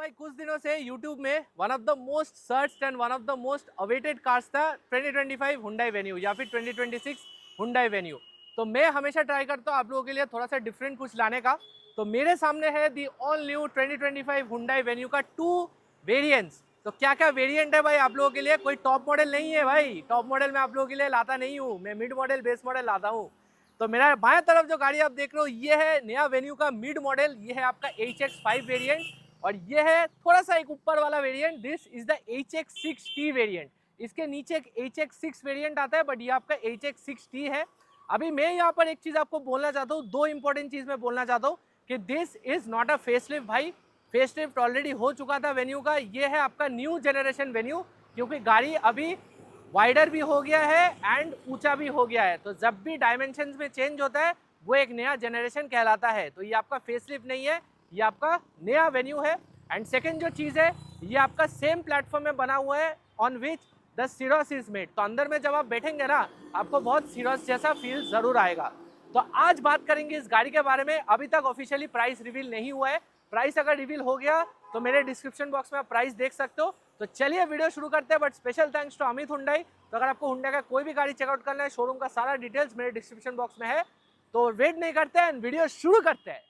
भाई कुछ दिनों से YouTube में one of the most searched and one of the most awaited cars था 2025 Hyundai Venue या फिर 2026 Hyundai Venue। तो मैं हमेशा ट्राई करता हूँ आप लोगों के लिए थोड़ा सा डिफरेंट कुछ लाने का। तो मेरे सामने है the all new 2025 Hyundai Venue का 2 वेरिएंट्स। तो क्या क्या वेरिएंट है भाई आप लोगों के लिए, कोई टॉप मॉडल नहीं है भाई, टॉप मॉडल मैं आप लोगों के लिए लाता नहीं हूँ, मैं मिड मॉडल बेस मॉडल लाता हूँ। तो मेरा बाएं तरफ जो गाड़ी आप देख रहे हो ये है नया वेन्यू का मिड मॉडल, ये है आपका HX5 वेरिएंट और ये है थोड़ा सा एक ऊपर वाला variant, this is the HX6T variant. इसके नीचे एक HX6 वेरिएंट आता है बट ये आपका HX6T है। अभी मैं यहाँ पर एक चीज आपको बोलना चाहता हूँ, दो इंपॉर्टेंट चीज मैं बोलना चाहता हूँ कि this is not a facelift भाई, फेसलिफ्ट ऑलरेडी हो चुका था वेन्यू का, ये है आपका न्यू जनरेशन वेन्यू, क्योंकि गाड़ी अभी वाइडर भी हो गया है एंड ऊंचा भी हो गया है। तो जब भी डायमेंशंस में चेंज होता है वो एक नया जनरेशन कहलाता है। तो ये आपका फेसलिफ्ट नहीं है, ये आपका नया वेन्यू है। एंड सेकंड जो चीज़ है, ये आपका सेम प्लेटफॉर्म में बना हुआ है on which the सिरोस is made. तो अंदर में जब आप बैठेंगे ना आपको बहुत सिरोस जैसा फील ज़रूर आएगा। तो आज बात करेंगे इस गाड़ी के बारे में। अभी तक ऑफिशियली प्राइस रिवील नहीं हुआ है, प्राइस अगर रिवील हो गया तो मेरे डिस्क्रिप्शन बॉक्स में आप प्राइस देख सकते हो। तो चलिए वीडियो शुरू करते हैं, but special thanks to Amit Hyundai. तो अगर आपको हुंडई का कोई भी गाड़ी चेकआउट करना है, शोरूम का सारा डिटेल्स मेरे डिस्क्रिप्शन बॉक्स में है। तो वेट नहीं करते हैं, वीडियो शुरू करते हैं।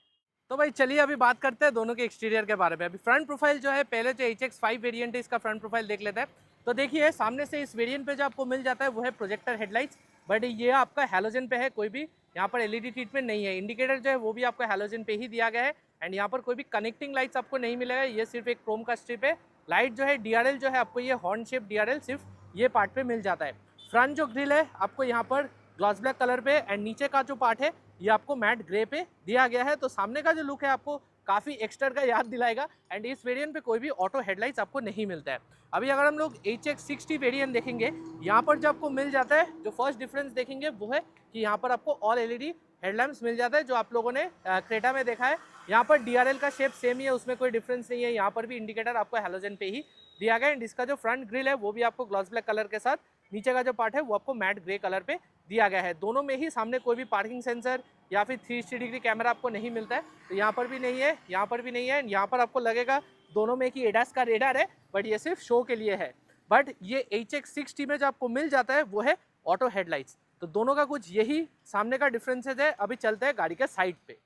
तो भाई चलिए अभी बात करते हैं दोनों के एक्सटीरियर के बारे में। अभी फ्रंट प्रोफाइल जो है, पहले जो HX5 वेरिएंट है इसका फ्रंट प्रोफाइल देख लेते हैं। तो देखिए सामने से इस वेरिएंट पे जो आपको मिल जाता है वो है प्रोजेक्टर हेडलाइट्स, बट ये आपका हैलोजन पे है, कोई भी यहाँ पर LED ट्रीटमेंट नहीं है। इंडिकेटर जो है वो भी आपको हैलोजन पे ही दिया गया है एंड यहाँ पर कोई भी कनेक्टिंग लाइट्स आपको नहीं मिलेगा, ये सिर्फ एक क्रोम का स्ट्रिप है। लाइट जो है DRL जो है आपको ये हॉर्न शेप DRL सिर्फ ये पार्ट पे मिल जाता है। फ्रंट जो ग्रिल है आपको यहाँ पर ग्लॉस ब्लैक कलर पे एंड नीचे का जो पार्ट है ये आपको मैट ग्रे पे दिया गया है। तो सामने का जो लुक है आपको काफ़ी एक्स्टर का याद दिलाएगा एंड इस वेरिएंट पे कोई भी ऑटो हेडलाइट्स आपको नहीं मिलता है। अभी अगर हम लोग HX60 वेरिएंट देखेंगे, यहाँ पर जो आपको मिल जाता है, जो फर्स्ट डिफरेंस देखेंगे वो है कि यहाँ पर आपको ऑल LED हेडलैम्प्स मिल जाता है, जो आप लोगों ने क्रेटा में देखा है। यहाँ पर DRL का शेप सेम ही है, उसमें कोई डिफरेंस नहीं है। यहाँ पर भी इंडिकेटर आपको हैलोजन पे ही दिया गया है। इसका जो फ्रंट ग्रिल है वो भी आपको ग्लॉस ब्लैक कलर के साथ, नीचे का जो पार्ट है वो आपको मैट ग्रे कलर पे दिया गया है। दोनों में ही सामने कोई भी पार्किंग सेंसर या फिर 360 डिग्री कैमरा आपको नहीं मिलता है। तो यहाँ पर भी नहीं है, यहाँ पर भी नहीं है। यहाँ पर आपको लगेगा दोनों में कि एडास का रेडार है, बट ये सिर्फ शो के लिए है। बट ये HX60 में जो आपको मिल जाता है वो है ऑटो हेडलाइट्स। तो दोनों का कुछ यही सामने का डिफरेंसेज है। अभी चलते हैं गाड़ी के साइड पे।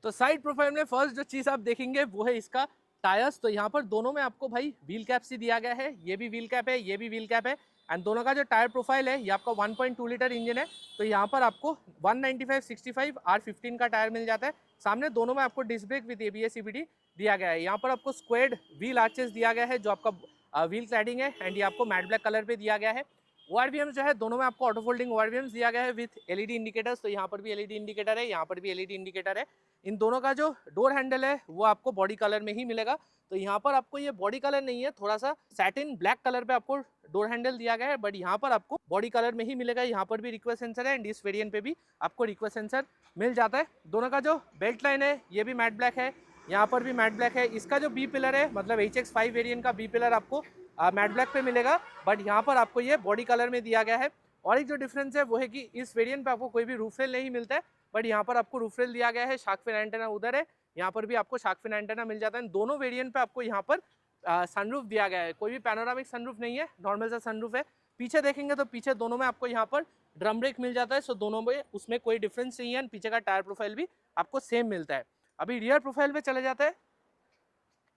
तो साइड प्रोफाइल में फर्स्ट जो चीज़ आप देखेंगे वो है इसका टायर्स। तो यहाँ पर दोनों में आपको भाई व्हील कैप से दिया गया है, ये भी व्हील कैप है, ये भी व्हील कैप है। एंड दोनों का जो टायर प्रोफाइल है ये आपका 1.2 लीटर इंजन है। तो यहाँ पर आपको 195/65 R15 का टायर मिल जाता है। सामने दोनों में आपको disc brake with ABS CVT दिया गया है। यहाँ पर आपको स्क्वेड व्हील आर्चेस दिया गया है जो आपका व्हील क्लैडिंग है एंड ये आपको मैट ब्लैक कलर पे दिया गया है। ORVM जो है दोनों में आपको ऑटो फोल्डिंग ORVM दिया गया है विथ LED इंडिकेटर्स। तो यहाँ पर भी LED इंडिकेटर है, यहाँ पर भी LED इंडिकेटर है। इन दोनों का जो डोर हैंडल है वो आपको बॉडी कलर में ही मिलेगा। तो यहाँ पर आपको ये बॉडी कलर नहीं है, थोड़ा सा सैटिन ब्लैक कलर पे आपको डोर हैंडल दिया गया है, बट यहाँ पर आपको बॉडी कलर में ही मिलेगा। यहाँ पर भी रिक्वेस्ट सेंसर है एंड इस वेरिएंट पे भी आपको रिक्वेस्ट सेंसर मिल जाता है। दोनों का जो बेल्ट लाइन है ये भी मैट ब्लैक है, यहाँ पर भी मैट ब्लैक है। इसका जो बी पिलर है, मतलब HX5 वेरिएंट का बी पिलर आपको मैट ब्लैक पे मिलेगा, बट यहाँ पर आपको ये बॉडी कलर में दिया गया है। और एक जो डिफरेंस है वो है कि इस वेरिएंट पे आपको कोई भी रूफ रेल नहीं मिलता है, बट यहाँ पर आपको रूफ रेल दिया गया है। शार्क फिन एंटेना उधर है, यहाँ पर भी आपको शार्क फिन एंटेना मिल जाता है। दोनों वेरिएंट पे आपको यहाँ पर सनरूफ दिया गया है, कोई भी पैनोरामिक सनरूफ नहीं है, नॉर्मल सा सनरूफ है। पीछे देखेंगे तो पीछे दोनों में आपको यहाँ पर ड्रम ब्रेक मिल जाता है। सो दोनों में उसमें कोई डिफरेंस नहीं है। पीछे का टायर प्रोफाइल भी आपको सेम मिलता है। अभी रियर प्रोफाइल पे चले जाते हैं।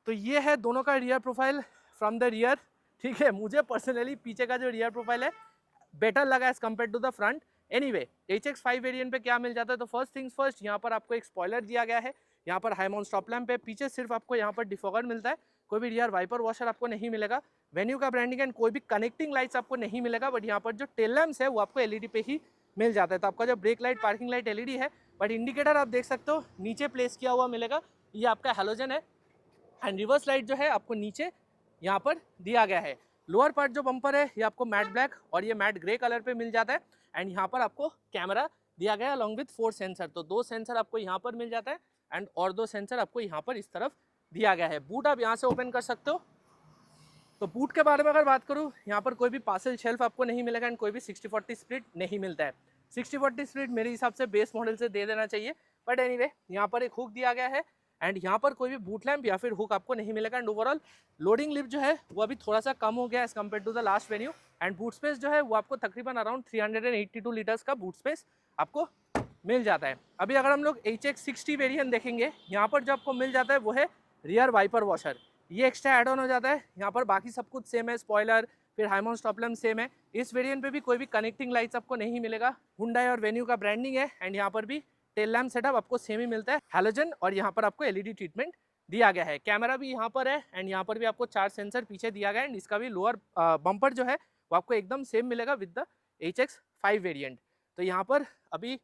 तो ये है दोनों का rear profile from the rear. ठीक है, मुझे पर्सनली पीछे का जो रियर प्रोफाइल है बेटर लगा as compare to the front. Anyway HX5 variant पे क्या मिल जाता है, तो फर्स्ट थिंग्स फर्स्ट, यहाँ पर आपको एक स्पॉइलर दिया गया है, यहाँ पर हाई माउंट स्टॉप लैम्प है। पीछे सिर्फ आपको यहाँ पर डिफॉगर मिलता है, कोई भी रियर वाइपर वॉशर आपको नहीं मिलेगा। वेन्यू का ब्रांडिंग एंड कोई भी कनेक्टिंग लाइट्स आपको नहीं मिलेगा, बट यहाँ पर जो टेल लैम्प्स है वो आपको LED पे ही मिल जाता है। तो आपका जो brake light, parking light LED है, बट इंडिकेटर आप देख सकते हो नीचे प्लेस किया हुआ मिलेगा, ये आपका हैलोजन है। एंड रिवर्स लाइट जो है आपको नीचे यहाँ पर दिया गया है। लोअर पार्ट जो बम्पर है ये आपको मैट ब्लैक और ये मैट ग्रे कलर पे मिल जाता है। एंड यहाँ पर आपको कैमरा दिया गया है अलॉन्ग विथ 4 सेंसर। तो 2 सेंसर आपको यहाँ पर मिल जाता है एंड और 2 सेंसर आपको यहाँ पर इस तरफ दिया गया है। बूट आप यहाँ से ओपन कर सकते हो। तो बूट के बारे में अगर बात करूँ, यहाँ पर कोई भी पार्सल शेल्फ आपको नहीं मिलेगा एंड कोई भी 60/40 स्प्लिट नहीं मिलता है। 60/40 स्प्लिट मेरे हिसाब से बेस मॉडल से दे देना चाहिए, बट एनीवे यहाँ पर एक हुक दिया गया है एंड यहाँ पर कोई भी बूट लैम्प या फिर हुक आपको नहीं मिलेगा। एंड ओवरऑल लोडिंग लिफ्ट जो है वो अभी थोड़ा सा कम हो गया as compare to the last Venue. And boot space जो है वो आपको तकरीबन अराउंड 382 लीटर्स का बूट स्पेस आपको मिल जाता है। अभी अगर हम लोग HX60 वेरिएंट देखेंगे, यहाँ पर जो आपको मिल जाता है वो है रियर वाइपर वॉशर। ये एक्स्ट्रा एड ऑन हो जाता है। यहाँ पर बाकी सब कुछ सेम है, स्पॉयलर फिर high mount stop lamp same है। इस वेरिएंट पे भी कोई भी कनेक्टिंग लाइट्स आपको नहीं मिलेगा। हुंडई और वेन्यू का ब्रांडिंग है। एंड यहाँ पर भी टेल लैम्प सेटअप आपको सेम ही मिलता है, हैलोजन, और यहाँ पर आपको LED ट्रीटमेंट दिया गया है। कैमरा भी यहाँ पर है एंड यहाँ पर भी आपको 4 सेंसर पीछे दिया गया है। एंड इसका भी लोअर बम्पर जो है वो आपको एकदम सेम मिलेगा विद द HX5 वेरिएंट। तो यहाँ पर अभी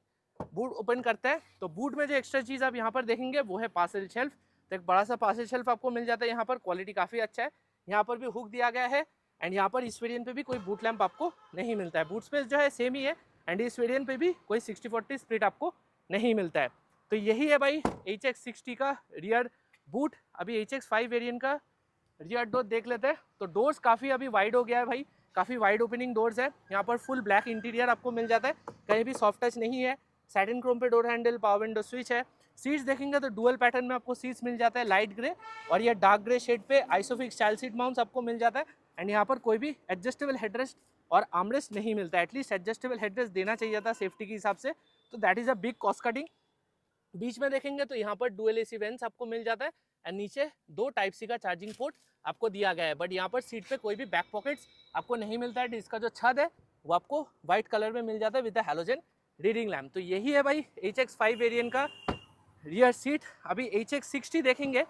बूट ओपन करते हैं तो बूट में जो एक्स्ट्रा चीज़ आप यहाँ पर देखेंगे वो है पार्सल शेल्फ। तो एक बड़ा सा पार्सल शेल्फ आपको मिल जाता है यहाँ पर, क्वालिटी काफ़ी अच्छा है। यहाँ पर भी हुक दिया गया है। एंड यहाँ पर इस वेरिएंट पे भी कोई बूट लैम्प आपको नहीं मिलता है। बूट स्पेस जो है सेम ही है। एंड इस वेरिएंट पे भी कोई 60/40 स्प्लिट आपको नहीं मिलता है। तो यही है भाई HX60 का रियर बूट। अभी HX5 वेरिएंट का रियर डोर देख लेते हैं। तो डोर्स काफ़ी अभी वाइड हो गया है भाई, काफ़ी वाइड ओपनिंग डोर्स है। यहाँ पर फुल ब्लैक इंटीरियर आपको मिल जाता है, कहीं भी सॉफ्ट टच नहीं है। सैटिन क्रोम पे door handle, power window switch है। सीट्स देखेंगे तो डुअल पैटर्न में आपको सीट्स मिल जाता है, लाइट ग्रे और ये डार्क ग्रे शेड पे आइसोफिक्स चाइल्ड सीट माउंट्स आपको मिल जाता है। एंड यहाँ पर कोई भी एडजस्टेबल हेडरेस्ट और आर्मरेस्ट नहीं मिलता है। एटलीस्ट एडजस्टेबल हेडरेस्ट देना चाहिए था सेफ्टी के हिसाब से, तो that is a big cost cutting. बीच में देखेंगे तो यहाँ पर डुअल AC वेंट्स आपको मिल जाता है। एंड नीचे 2 Type-C का चार्जिंग पोर्ट आपको दिया गया है। बट यहाँ पर सीट पे कोई भी बैक पॉकेट्स आपको नहीं मिलता है। इसका जो छत है वो आपको व्हाइट कलर में मिल जाता है with the halogen reading lamp. तो यही है भाई HX5 वेरिएंट का रियर सीट। अभी HX60 देखेंगे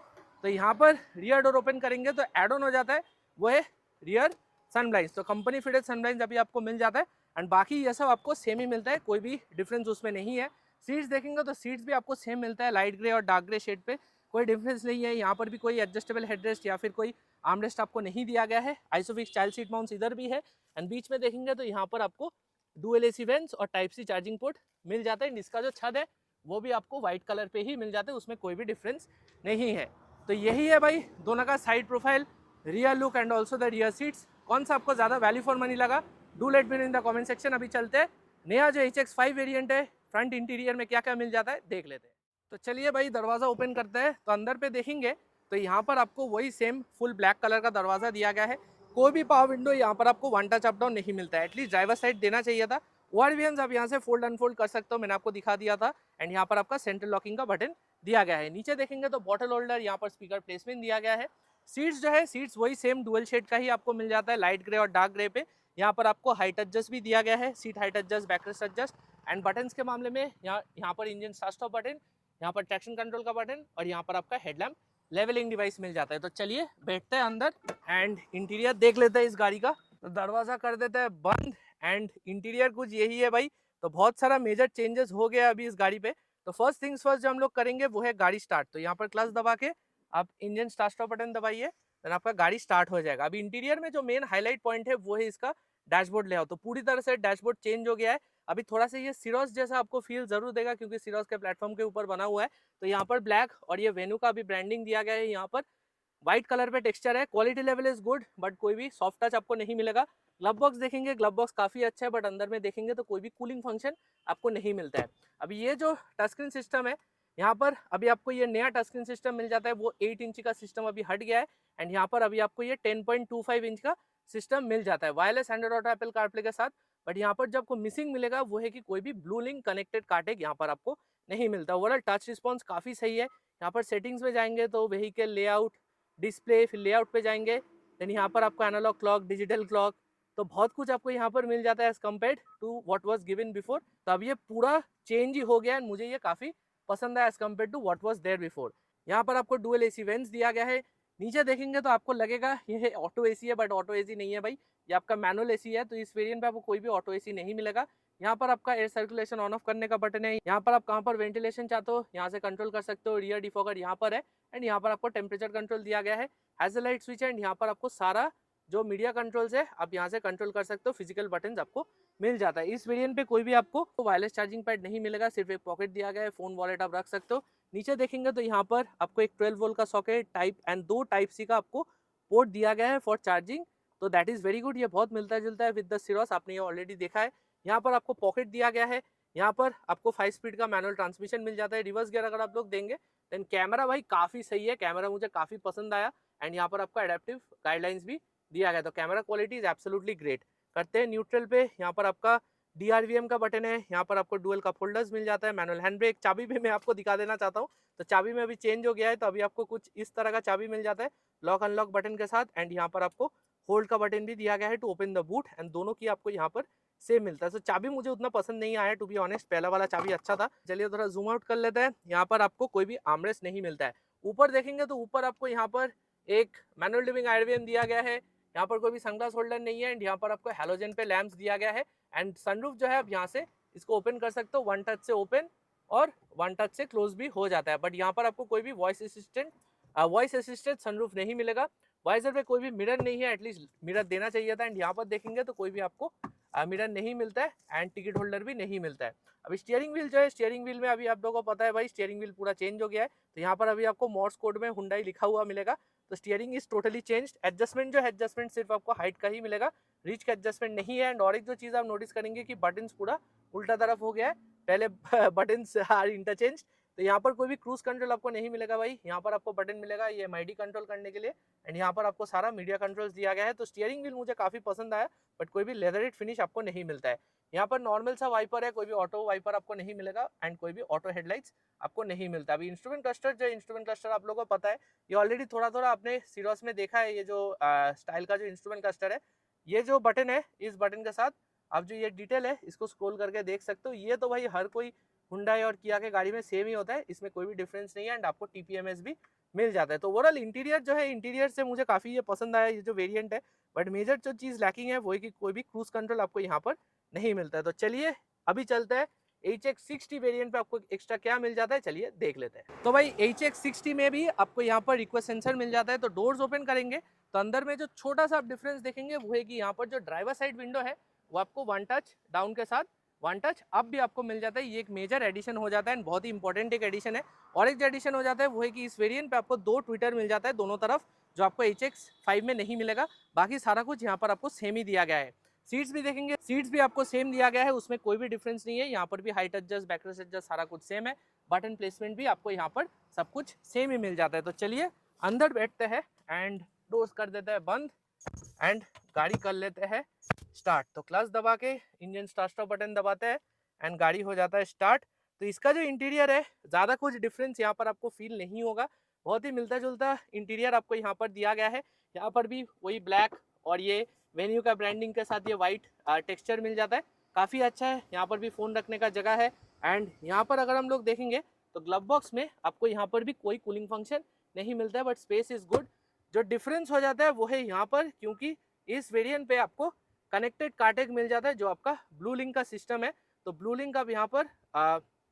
तो यहाँ पर रियर डोर ओपन करेंगे तो एड ऑन हो जाता है वो है रियर सनब्लाइंड्स। तो कंपनी फिटेड सनब्लाइंड्स अभी आपको मिल जाता है। एंड बाकी ये सब आपको सेम ही मिलता है, कोई भी डिफरेंस उसमें नहीं है। सीट्स देखेंगे तो सीट्स भी आपको सेम मिलता है, लाइट ग्रे और डार्क ग्रे शेड पे, कोई डिफरेंस नहीं है। यहाँ पर भी कोई एडजस्टेबल हेडरेस्ट या फिर कोई आर्मरेस्ट आपको नहीं दिया गया है। आइसोफिक्स चाइल्ड सीट माउंट्स इधर भी है। एंड बीच में देखेंगे तो यहाँ पर आपको डुअल AC वेंट्स और Type-C चार्जिंग पोर्ट मिल जाता है। इसका जो छत है वो भी आपको व्हाइट कलर पे ही मिल जाता है, उसमें कोई भी डिफरेंस नहीं है। तो यही है भाई दोनों का side profile, rear look and also the rear seats. कौन सा आपको ज़्यादा वैल्यू फॉर मनी लगा, do let me in the comment section. अभी चलते हैं नया जो HX5 वेरिएंट है, फ्रंट इंटीरियर में क्या क्या मिल जाता है देख लेते हैं। तो चलिए भाई दरवाज़ा ओपन करते हैं। तो अंदर पे देखेंगे तो यहाँ पर आपको वही सेम फुल ब्लैक कलर का दरवाज़ा दिया गया है। कोई भी पावर विंडो यहाँ पर आपको वन टच अप डाउन नहीं मिलता है, एटलीस्ट ड्राइवर साइड देना चाहिए था। ORVMs आप यहाँ से फोल्ड अनफोल्ड कर सकते हो, मैंने आपको दिखा दिया था। एंड यहाँ पर आपका सेंट्रल लॉकिंग का बटन दिया गया है। नीचे देखेंगे तो बॉटल होल्डर, यहाँ पर स्पीकर प्लेसमेंट दिया गया है। सीट्स जो है सीट्स वही सेम डुअल शेड का ही आपको मिल जाता है, लाइट ग्रे और डार्क ग्रे पे। यहाँ पर आपको हाइट एडजस्ट भी दिया गया है, seat height adjust, backrest adjust. And buttons के मामले में यहाँ पर इंजन स्टार्ट स्टॉप बटन, यहाँ पर ट्रैक्शन कंट्रोल का बटन और यहाँ पर आपका हेडलैम्प लेवलिंग डिवाइस मिल जाता है। तो चलिए बैठते हैं अंदर एंड इंटीरियर देख लेते हैं इस गाड़ी का। तो दरवाज़ा कर देते हैं बंद एंड इंटीरियर कुछ यही है भाई। तो बहुत सारा मेजर चेंजेस हो गया अभी इस गाड़ी पे। तो फर्स्ट थिंग्स फर्स्ट जो हम लोग करेंगे वो है गाड़ी स्टार्ट। तो यहाँ पर क्लच दबा के आप इंजन स्टार्ट स्टॉप बटन दबाइए, देन आपका गाड़ी स्टार्ट हो जाएगा। अभी इंटीरियर में जो मेन हाईलाइट पॉइंट है वो है इसका डैशबोर्ड लेआउट। तो पूरी तरह से डैशबोर्ड चेंज हो गया है। अभी थोड़ा सा ये सिरोस जैसा आपको फील जरूर देगा क्योंकि सिरोस के प्लेटफॉर्म के ऊपर बना हुआ है। तो यहाँ पर ब्लैक और ये वेन्यू का भी ब्रांडिंग दिया गया है। यहाँ पर व्हाइट कलर पे टेक्सचर है, quality level is good but कोई भी सॉफ्ट टच आपको नहीं मिलेगा। ग्लव बॉक्स देखेंगे, ग्लव बॉक्स काफ़ी अच्छा है बट अंदर में देखेंगे तो कोई भी कूलिंग फंक्शन आपको नहीं मिलता है। अभी ये जो टच स्क्रीन सिस्टम है यहाँ पर अभी आपको ये नया टच स्क्रीन सिस्टम मिल जाता है, वो 8 इंच का सिस्टम अभी हट गया है। एंड यहाँ पर अभी आपको ये 10.25 इंच का सिस्टम मिल जाता है wireless Android auto Apple CarPlay के साथ। बट यहाँ पर जो आपको मिसिंग मिलेगा वो है कि कोई भी ब्लू लिंक कनेक्टेड कार्टेग यहाँ पर आपको नहीं मिलता। ओवरऑल टच रिस्पॉन्स काफ़ी सही है। यहाँ पर सेटिंग्स में जाएंगे तो व्हीकल लेआउट, डिस्प्ले, फिर लेआउट पे जाएंगे, देन यहाँ पर आपको एनालॉग क्लॉक, डिजिटल क्लॉक, तो बहुत कुछ आपको यहाँ पर मिल जाता है as compared to what was given before. तो अब ये पूरा चेंज ही हो गया है, मुझे ये काफ़ी पसंद है as compare to what was there before. यहाँ पर आपको डुअल AC वेंट्स दिया गया है। नीचे देखेंगे तो आपको लगेगा ये ऑटो AC है बट ऑटो AC नहीं है भाई, ये आपका मैनुअल AC है। तो इस वेरिएंट पे आपको कोई भी ऑटो AC नहीं मिलेगा। यहाँ पर आपका एयर सर्कुलेशन ऑन ऑफ करने का बटन है। यहाँ पर आप कहाँ पर वेंटिलेशन चाहते हो यहाँ से कंट्रोल कर सकते हो। रियर डिफॉगर यहाँ पर है। एंड यहाँ पर आपको टेम्परेचर कंट्रोल दिया गया है। हैज़ल लाइट स्विच है। एंड यहाँ पर आपको सारा जो मीडिया कंट्रोल्स है आप यहाँ से कंट्रोल कर सकते हो। फिजिकल बटन आपको मिल जाता है। इस वेरिएंट पे कोई भी आपको वायरलेस चार्जिंग पैड नहीं मिलेगा, सिर्फ एक पॉकेट दिया गया है, फोन वॉलेट आप रख सकते हो। नीचे देखेंगे तो यहाँ पर आपको एक 12 वोल्ट का सॉकेट टाइप एंड 2 Type-C का आपको पोर्ट दिया गया है फॉर चार्जिंग। तो दैट इज़ वेरी गुड, ये बहुत मिलता जुलता है विद द सिरोस, आपने ये ऑलरेडी देखा है। यहाँ पर आपको पॉकेट दिया गया है। यहाँ पर आपको 5 स्पीड का मैनुअल ट्रांसमिशन मिल जाता है। रिवर्स गियर अगर आप लोग देंगे देन कैमरा भाई काफ़ी सही है, कैमरा मुझे काफ़ी पसंद आया एंड यहाँ पर आपको एडेप्टिव गाइडलाइंस भी दिया गया, तो camera quality is absolutely great. करते हैं न्यूट्रल पे, यहाँ पर आपका DRVM का बटन है, यहाँ पर आपको डुअल कप होल्डर्स मिल जाता है, मैनुअल हैंड ब्रेक। चाबी भी मैं आपको दिखा देना चाहता हूँ, तो चाबी में अभी चेंज हो गया है, तो अभी आपको कुछ इस तरह का चाबी मिल जाता है लॉक अनलॉक बटन के साथ एंड यहाँ पर आपको होल्ड का बटन भी दिया गया है to open the boot and दोनों की आपको यहाँ पर सेम मिलता है। तो चाबी मुझे उतना पसंद नहीं आया टू बी ऑनेस्ट, पहला वाला चाबी अच्छा था। चलिए थोड़ा जूम आउट कर लेते हैं। यहाँ पर आपको कोई भी आर्मरेस्ट नहीं मिलता है। ऊपर देखेंगे तो ऊपर आपको यहाँ पर एक मैनुअल लिविंग आईडीएम दिया गया है, यहाँ पर कोई भी सनग्लास होल्डर नहीं है एंड यहाँ पर आपको हैलोजन पे लैंप्स दिया गया है एंड सनरूफ जो है आप यहाँ से इसको ओपन कर सकते हो, वन टच से ओपन और वन टच से क्लोज भी हो जाता है। बट यहाँ पर आपको कोई भी वॉइस असिस्टेंट सनरूफ नहीं मिलेगा। वाइजर पे कोई भी मिरर नहीं है, एटलीस्ट मिरर देना चाहिए था एंड यहाँ पर देखेंगे तो कोई भी आपको मिरर नहीं मिलता है एंड टिकट होल्डर भी नहीं मिलता है। अभी स्टीयरिंग व्हील जो है, स्टीयरिंग व्हील में अभी आप लोगों को पता है भाई स्टीयरिंग व्हील पूरा चेंज हो गया है, तो यहाँ पर अभी आपको मॉर्स कोड में हुंडई लिखा हुआ मिलेगा, तो steering is totally changed. Adjustment जो है, एडजस्टमेंट सिर्फ आपको हाइट का ही मिलेगा, रीच का एडजस्टमेंट नहीं है। एंड और एक जो चीज़ आप नोटिस करेंगे कि बटन्स पूरा उल्टा तरफ हो गया है, पहले बटन्स आर इंटरचेंज। तो यहाँ पर कोई भी क्रूज कंट्रोल आपको नहीं मिलेगा भाई, यहाँ पर आपको बटन मिलेगा ये MID कंट्रोल करने के लिए एंड यहाँ पर आपको सारा मीडिया कंट्रोल्स दिया गया है। तो स्टीयरिंग व्हील मुझे काफ़ी पसंद आया, बट कोई भी लेदरेट फिनिश आपको नहीं मिलता है। यहाँ पर नॉर्मल सा वाइपर है, कोई भी ऑटो वाइपर आपको नहीं मिलेगा एंड कोई भी ऑटो हेडलाइट्स आपको नहीं मिलता। अभी इंस्ट्रूमेंट क्लस्टर जो इंस्ट्रूमेंट क्लस्टर आप लोगों को पता है, ये ऑलरेडी थोड़ा थोड़ा आपने सीरोस में देखा है, ये जो स्टाइल का जो इंस्ट्रूमेंट क्लस्टर है, ये जो बटन है, इस बटन के साथ आप जो ये डिटेल है इसको स्क्रॉल करके देख सकते हो। ये तो भाई हर कोई हुंडई और किया के गाड़ी में सेम ही होता है, इसमें कोई भी डिफरेंस नहीं है एंड आपको TPMS भी मिल जाता है। तो ओवरऑल इंटीरियर जो है, इंटीरियर से मुझे काफ़ी ये पसंद आया ये जो वेरिएंट है, बट मेजर जो चीज़ लैकिंग है वो है कि कोई भी क्रूज कंट्रोल आपको यहाँ पर नहीं मिलता है। तो चलिए अभी चलते हैं HX60 वेरिएंट पे आपको एक्स्ट्रा क्या मिल जाता है, चलिए देख लेते हैं। तो भाई HX60 में भी आपको यहाँ पर रिक्वेस्ट सेंसर मिल जाता है। तो डोर्स ओपन करेंगे तो अंदर में जो छोटा सा आप डिफरेंस देखेंगे वो है कि यहाँ पर जो ड्राइवर साइड विंडो है वो आपको वन टच डाउन के साथ वन टच अप भी आपको मिल जाता है। ये एक मेजर एडिशन हो जाता है एंड बहुत ही इंपॉर्टेंट एक एडिशन है। और एक जो एडिशन हो जाता है वो है कि इस वेरिएंट पे आपको 2 ट्विटर मिल जाता है दोनों तरफ, जो आपको HX5 में नहीं मिलेगा। बाकी सारा कुछ यहाँ पर आपको सेम ही दिया गया है। सीट्स भी देखेंगे, सीट्स भी आपको सेम दिया गया है, उसमें कोई भी डिफरेंस नहीं है। यहाँ पर भी हाइट एडजस्ट, बैकरेस्ट एडजस्ट सारा कुछ सेम है। बटन प्लेसमेंट भी आपको यहाँ पर सब कुछ सेम ही मिल जाता है। तो चलिए अंदर बैठते हैं एंड डोर्स कर देते हैं बंद एंड गाड़ी कर लेते हैं स्टार्ट। तो क्लच दबा के इंजन स्टार्ट स्टॉप बटन दबाते हैं एंड गाड़ी हो जाता है स्टार्ट। तो इसका जो इंटीरियर है, ज़्यादा कुछ डिफरेंस यहाँ पर आपको फील नहीं होगा, बहुत ही मिलता जुलता इंटीरियर आपको यहाँ पर दिया गया है। यहाँ पर भी वही ब्लैक और ये वेन्यू का ब्रांडिंग के साथ ये वाइट टेक्सचर मिल जाता है, काफ़ी अच्छा है। यहाँ पर भी फ़ोन रखने का जगह है एंड यहाँ पर अगर हम लोग देखेंगे तो ग्लव बॉक्स में आपको यहाँ पर भी कोई कूलिंग फंक्शन नहीं मिलता है, बट स्पेस इज़ गुड। जो डिफरेंस हो जाता है वो है यहाँ पर, क्योंकि इस वेरिएंट पे आपको कनेक्टेड कार्टेज मिल जाता है, जो आपका ब्लू लिंक का सिस्टम है। तो ब्लू लिंक आप यहाँ पर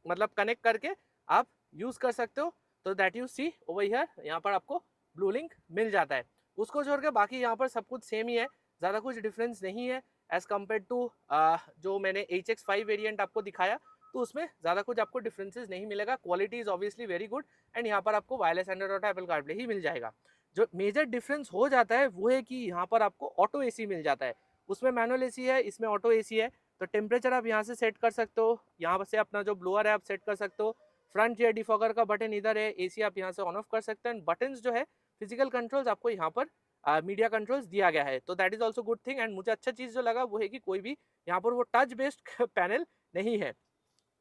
मतलब कनेक्ट करके आप यूज़ कर सकते हो। तो that you see over here, यहाँ पर आपको ब्लू लिंक मिल जाता है। उसको छोड़ के बाकी यहाँ पर सब कुछ सेम ही है, ज़्यादा कुछ डिफरेंस नहीं है एज़ कम्पेयर टू जो मैंने HX5 वेरिएंट आपको दिखाया, तो उसमें ज़्यादा कुछ आपको डिफरेंसेस नहीं मिलेगा। Quality is obviously very good and यहाँ पर आपको wireless Android auto Apple CarPlay ही मिल जाएगा। जो मेजर डिफरेंस हो जाता है वो है कि यहाँ पर आपको ऑटो AC मिल जाता है, उसमें मैनुअल AC है, इसमें ऑटो AC है। तो टेम्परेचर आप यहाँ से सेट कर सकते हो, यहाँ से अपना जो ब्लोअर है आप सेट कर सकते हो। फ्रंट एयर डिफॉगर का बटन इधर है, AC आप यहाँ से ऑन ऑफ कर सकते हैं। बटन्स जो है फिजिकल कंट्रोल्स आपको यहाँ पर मीडिया कंट्रोल्स दिया गया है, तो that is also good thing. And मुझे अच्छा चीज़ जो लगा वो है कि कोई भी यहाँ पर वो टच बेस्ड पैनल नहीं है।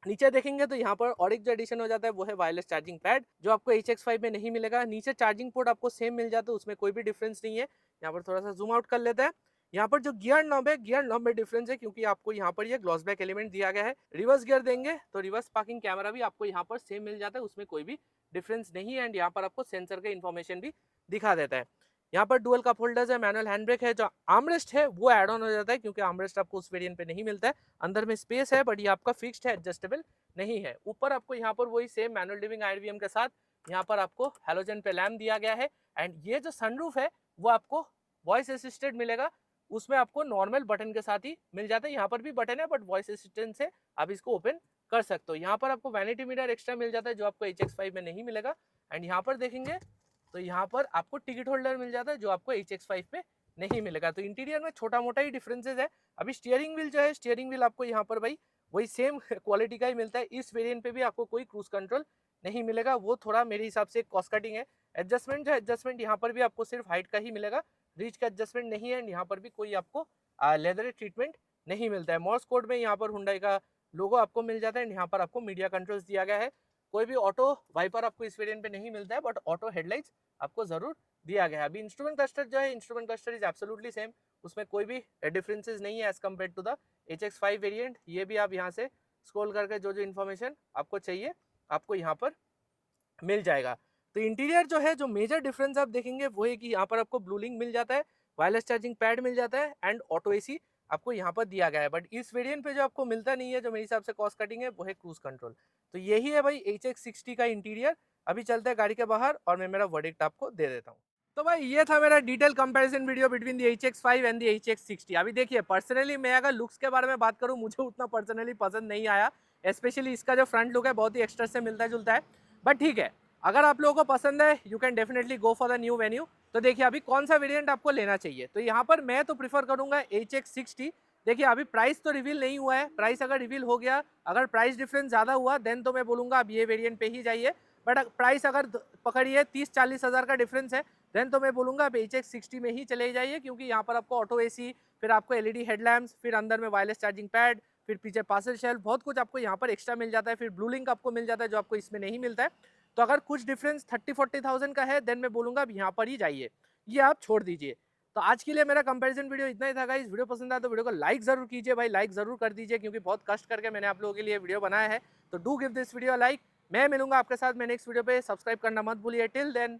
नीचे देखेंगे तो यहाँ पर और एक जो एडिशन हो जाता है वो है वायरलेस चार्जिंग पैड, जो आपको HX5 में नहीं मिलेगा। नीचे चार्जिंग पोर्ट आपको सेम मिल जाता है, उसमें कोई भी डिफरेंस नहीं है। यहाँ पर थोड़ा सा जूम आउट कर लेते हैं। यहाँ पर जो गियर नॉब है, गियर नॉब में डिफरेंस है, क्योंकि आपको यहाँ पर ये ग्लॉस बैक एलिमेंट दिया गया है। रिवर्स गियर देंगे तो रिवर्स पार्किंग कैमरा भी आपको यहाँ पर सेम मिल जाता है, उसमें कोई भी डिफरेंस नहीं है। एंड यहाँ पर आपको सेंसर का इन्फॉर्मेशन भी दिखा देता है। यहाँ पर डुअल कप होल्डर्स है, मैनुअल हैंड ब्रेक है। जो आर्मरेस्ट है वो एड ऑन हो जाता है, क्योंकि आर्मरेस्ट आपको उस वेरिएंट पे नहीं मिलता है। अंदर में स्पेस है बट ये आपका फिक्स्ड है, एडजस्टेबल नहीं है। ऊपर आपको यहाँ पर वही सेम मैनुअल लिविंग IDVM के साथ यहाँ पर आपको हैलोजन पे लैम्प दिया गया है। एंड ये जो सनरूफ है वो आपको वॉइस असिस्टेड मिलेगा, उसमें आपको नॉर्मल बटन के साथ ही मिल जाता है। यहाँ पर भी बटन है बट वॉइस असिस्टेंट से आप इसको ओपन कर सकते हो। यहाँ पर आपको वैनिटी मिरर एक्स्ट्रा मिल जाता है, जो आपको HX5 में नहीं मिलेगा। एंड यहाँ पर देखेंगे तो यहाँ पर आपको टिकट होल्डर मिल जाता है, जो आपको HX5 में नहीं मिलेगा। तो इंटीरियर में छोटा मोटा ही डिफरेंसेस है। अभी स्टीयरिंग व्हील जो है, स्टीयरिंग व्हील आपको यहाँ पर भाई वही सेम क्वालिटी का ही मिलता है। इस वेरिएंट पे भी आपको कोई क्रूज कंट्रोल नहीं मिलेगा, वो थोड़ा मेरे हिसाब से कॉस्ट कटिंग है। एडजस्टमेंट है, एडजस्टमेंट यहाँ पर भी आपको सिर्फ हाइट का ही मिलेगा, रीच का एडजस्टमेंट नहीं है। यहाँ पर भी कोई आपको लेदर ट्रीटमेंट नहीं मिलता है। मॉर्स कोड में यहाँ पर हुंडई का लोगो आपको मिल जाता है। यहाँ पर आपको मीडिया कंट्रोल्स दिया गया है। कोई भी ऑटो वाइपर आपको इस वेरिएंट पे नहीं मिलता है, बट ऑटो हेडलाइट्स आपको जरूर दिया गया है। अभी इंस्ट्रूमेंट क्लस्टर जो है, instrument cluster is absolutely same, उसमें कोई भी डिफरेंसेस नहीं है as compare to the HX5 variant. ये भी आप यहाँ से स्क्रॉल करके जो जो इन्फॉर्मेशन आपको चाहिए आपको यहाँ पर मिल जाएगा। तो इंटीरियर जो है, जो मेजर डिफरेंस आप देखेंगे वो है कि यहाँ पर आपको ब्लू लिंक मिल जाता है, वायरलेस चार्जिंग पैड मिल जाता है एंड ऑटो एसी आपको यहाँ पर दिया गया है। बट इस वेरिएंट पे जो आपको मिलता नहीं है, जो मेरे हिसाब से कॉस्ट कटिंग है, वो है क्रूज कंट्रोल। तो यही है भाई HX60 का इंटीरियर। अभी चलते हैं गाड़ी के बाहर और मैं मेरा वर्डिक्ट आपको दे देता हूँ। तो भाई ये था मेरा detail comparison video between the HX5 and the HX60। अभी देखिए, पर्सनली मैं अगर लुक्स के बारे में बात करूँ, मुझे उतना पर्सनली पसंद नहीं आया। स्पेशली इसका जो फ्रंट लुक है बहुत ही एक्स्ट्रा से मिलता जुलता है। बट ठीक है, अगर आप लोगों को पसंद है, you can definitely go for the new venue. तो देखिए अभी कौन सा वेरिएंट आपको लेना चाहिए, तो यहाँ पर मैं तो प्रीफर करूंगा HX60। देखिए अभी प्राइस तो रिवील नहीं हुआ है, प्राइस अगर रिवील हो गया, अगर प्राइस डिफरेंस ज़्यादा हुआ देन तो मैं बोलूँगा अब ये वेरिएंट पे ही जाइए। बट प्राइस अगर पकड़िए 30-40 हज़ार का डिफरेंस है, देन तो मैं बोलूँगा आप HX60 में ही चले जाइए, क्योंकि यहाँ पर आपको ऑटो एसी, फिर आपको LED हेडलैम्प्स, फिर अंदर में वायरलेस चार्जिंग पैड, फिर पीछे पार्सल शेल्फ, बहुत कुछ आपको यहाँ पर एक्स्ट्रा मिल जाता है। फिर ब्लू लिंक आपको मिल जाता है जो आपको इसमें नहीं मिलता है। तो अगर कुछ डिफरेंस 30-40,000 का है, देन मैं बोलूँगा अब यहाँ पर ही जाइए, ये आप छोड़ दीजिए। तो आज के लिए मेरा कंपैरिजन वीडियो इतना ही था गाइस। वीडियो पसंद आया तो वीडियो को लाइक जरूर कीजिए भाई, लाइक जरूर कर दीजिए, क्योंकि बहुत कष्ट करके मैंने आप लोगों के लिए वीडियो बनाया है। तो do give this video like. मैं मिलूंगा आपके साथ मैं नेक्स्ट वीडियो पे, सब्सक्राइब करना मत भूलिए। Till then